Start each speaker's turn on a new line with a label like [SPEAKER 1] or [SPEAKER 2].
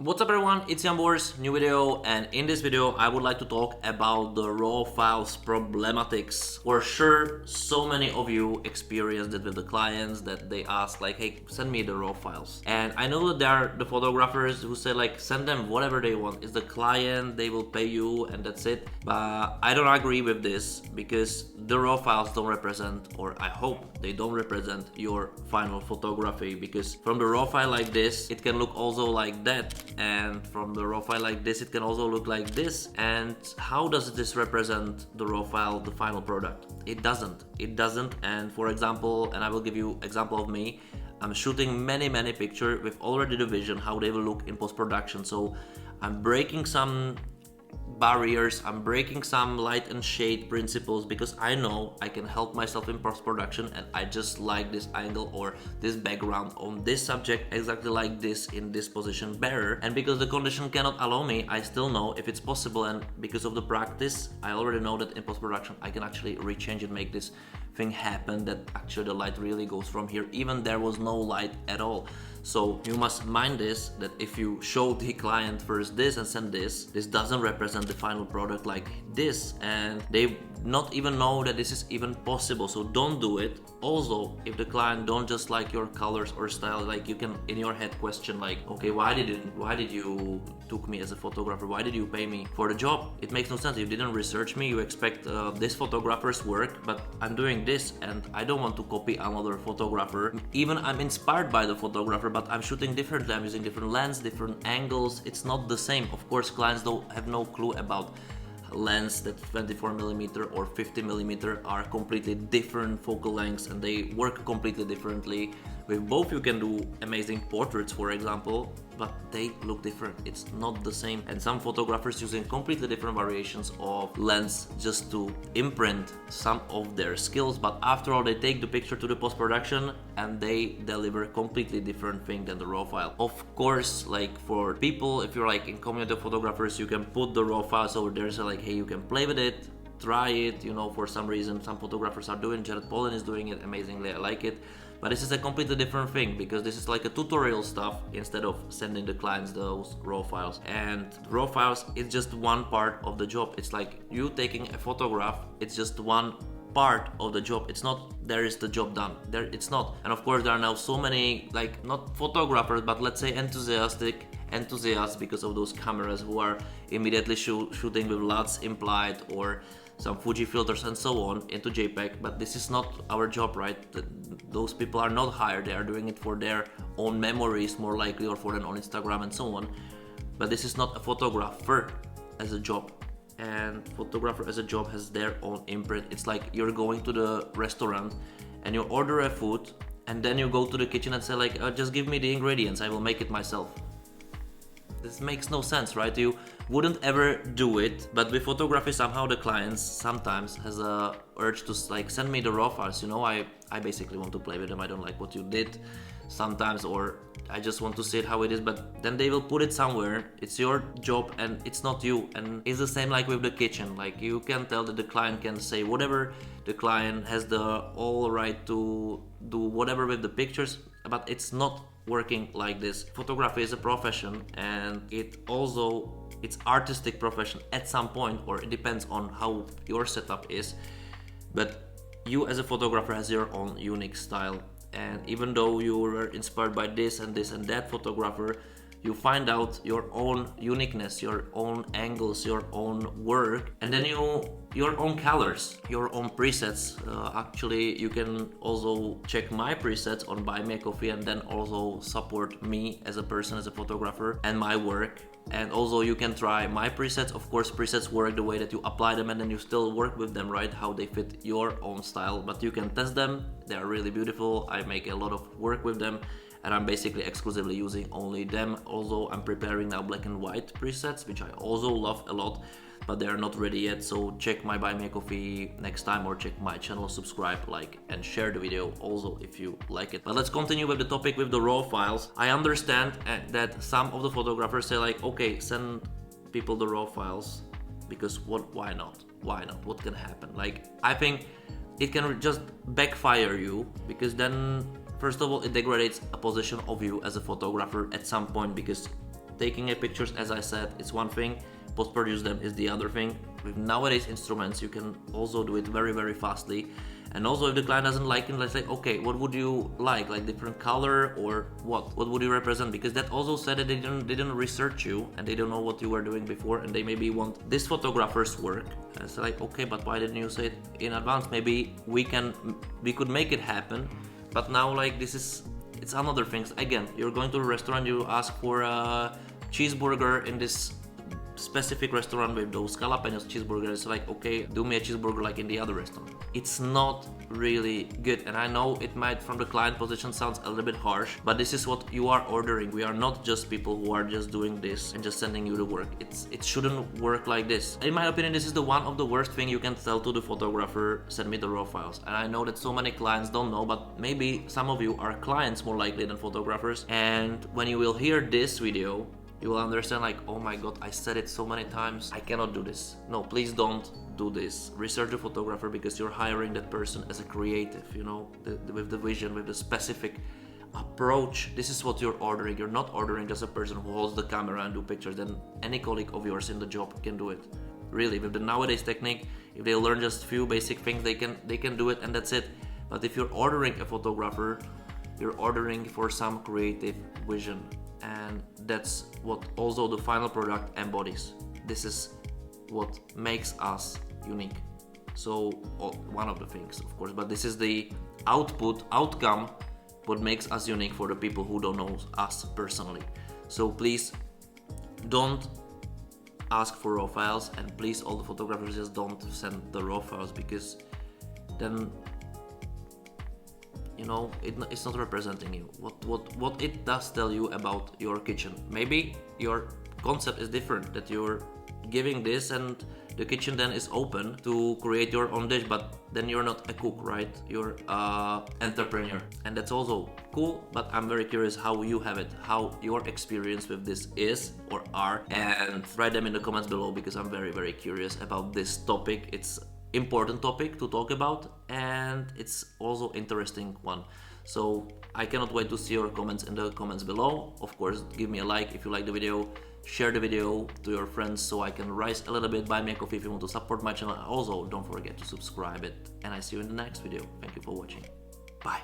[SPEAKER 1] What's up everyone, it's Jan Boris, new video, and in this video I would like to talk about the raw files problematics. For sure, so many of you experienced it with the clients that they ask like, hey, send me the raw files. And I know that there are the photographers who say like, send them whatever they want. It's the client, they will pay you and that's it. But I don't agree with this because the raw files don't represent, or I hope they don't represent your final photography, because from the raw file like this, it can look also like that. And from the raw file like this, it can also look like this. And how does this represent the raw file, the final product? It doesn't. And for example, and I will give you example of me, I'm shooting many pictures with already the vision how they will look in post-production. So I'm breaking some barriers, I'm breaking some light and shade principles, because I know I can help myself in post-production and I just like this angle or this background on this subject exactly like this in this position better. And because the condition cannot allow me, I still know if it's possible, and because of the practice I already know that in post-production I can actually rechange and make this thing happen, that actually the light really goes from here even there was no light at all. So you must mind this, that if you show the client first this and send this doesn't represent the final product like this, and they not even know that this is even possible. So don't do it. Also, if the client don't just like your colors or style, like you can in your head question like, okay, why did you took me as a photographer? Why did you pay me for the job? It makes no sense. You didn't research me. You expect this photographer's work, but I'm doing this and I don't want to copy another photographer. Even I'm inspired by the photographer, but I'm shooting differently. I'm using different lens, different angles. It's not the same. Of course, clients don't have no clue about lens that 24mm or 50mm are completely different focal lengths and they work completely differently. With both you can do amazing portraits, for example, but they look different. It's not the same. And some photographers using completely different variations of lens just to imprint some of their skills, but after all they take the picture to the post-production and they deliver a completely different thing than the raw file. Of course, like for people, if you're like in community of photographers, you can put the raw files over there, so like, hey, you can play with it, try it, you know, for some reason some photographers are doing, Jared Polin is doing it amazingly, I like it. But this is a completely different thing, because this is like a tutorial stuff instead of sending the clients those raw files. And raw files is just one part of the job. It's like you taking a photograph, it's just one part of the job. It's not there is the job done. There it's not. And of course there are now so many, like, not photographers, but let's say enthusiasts because of those cameras, who are immediately shooting with LUTs implied or some Fuji filters and so on into JPEG. But this is not our job, right? Those people are not hired. They are doing it for their own memories more likely, or for them on Instagram and so on. But this is not a photographer as a job. And photographer as a job has their own imprint. It's like you're going to the restaurant and you order a food and then you go to the kitchen and say like, just give me the ingredients, I will make it myself. This makes no sense, right? You wouldn't ever do it. But with photography, somehow the clients sometimes has a urge to like, send me the raw files, you know, I basically want to play with them, I don't like what you did sometimes, or I just want to see it how it is. But then they will put it somewhere. It's your job and it's not you. And it's the same like with the kitchen. Like, you can tell that the client can say whatever, the client has the all right to do whatever with the pictures, but it's not working like this. Photography is a profession, and it's artistic profession at some point, or it depends on how your setup is. But you as a photographer has your own unique style, and even though you were inspired by this and that photographer, you find out your own uniqueness, your own angles, your own work, and then your own colors, your own presets. Actually, you can also check my presets on Buy Me a Coffee, and then also support me as a person, as a photographer, and my work. And also you can try my presets. Of course, presets work the way that you apply them and then you still work with them, right? How they fit your own style, but you can test them. They are really beautiful. I make a lot of work with them, and I'm basically exclusively using only them. Also, I'm preparing now black and white presets, which I also love a lot, but they are not ready yet. So check my Buy Me a Coffee next time, or check my channel, subscribe, like, and share the video also if you like it. But let's continue with the topic with the raw files. I understand that some of the photographers say like, okay, send people the raw files, because why not? What can happen? Like, I think it can just backfire you, because then first of all it degrades a position of you as a photographer at some point, because Taking a pictures, as I said, it's one thing, post-produce them is the other thing. With nowadays instruments, you can also do it very, very fastly. And also if the client doesn't like it, let's say, okay, what would you like different color or what would you represent? Because that also said that they didn't research you and they don't know what you were doing before, and they maybe want this photographer's work. And it's like, okay, but why didn't you say it in advance? Maybe we could make it happen, but now like it's another things. Again, you're going to a restaurant, you ask for a cheeseburger in this specific restaurant with those jalapenos cheeseburgers. It's like, okay, do me a cheeseburger like in the other restaurant. It's not really good, and I know it might from the client position sounds a little bit harsh, but this is what you are ordering. We are not just people who are just doing this and just sending you the work. It shouldn't work like this. In my opinion, this is the one of the worst thing you can tell to the photographer: send me the raw files. And I know that so many clients don't know, but maybe some of you are clients more likely than photographers, and when you will hear this video, you will understand like, oh my god, I said it so many times, I cannot do this. No, please don't do this. Research a photographer, because you're hiring that person as a creative, you know, with the vision, with the specific approach. This is what you're ordering. You're not ordering just a person who holds the camera and do pictures. Then any colleague of yours in the job can do it. Really, with the nowadays technique, if they learn just few basic things, they can do it, and that's it. But if you're ordering a photographer, you're ordering for some creative vision. And that's what also the final product embodies. This is what makes us unique. So one of the things, of course, but this is the outcome, what makes us unique for the people who don't know us personally. So please don't ask for raw files, and please, all the photographers, just don't send the raw files, because then, you know, it's not representing you. What it does tell you about your kitchen. Maybe your concept is different, that you're giving this and the kitchen then is open to create your own dish, but then you're not a cook, right? You're an entrepreneur, and that's also cool. But I'm very curious how you have it, how your experience with this is or are, and write them in the comments below, because I'm very, very curious about this topic. It's important topic to talk about, and it's also interesting one. So I cannot wait to see your comments in the comments below. Of course, give me a like if you like the video, share the video to your friends so I can rise a little bit. Buy me a coffee if you want to support my channel. Also, don't forget to subscribe it, and I see you in the next video. Thank you for watching. Bye.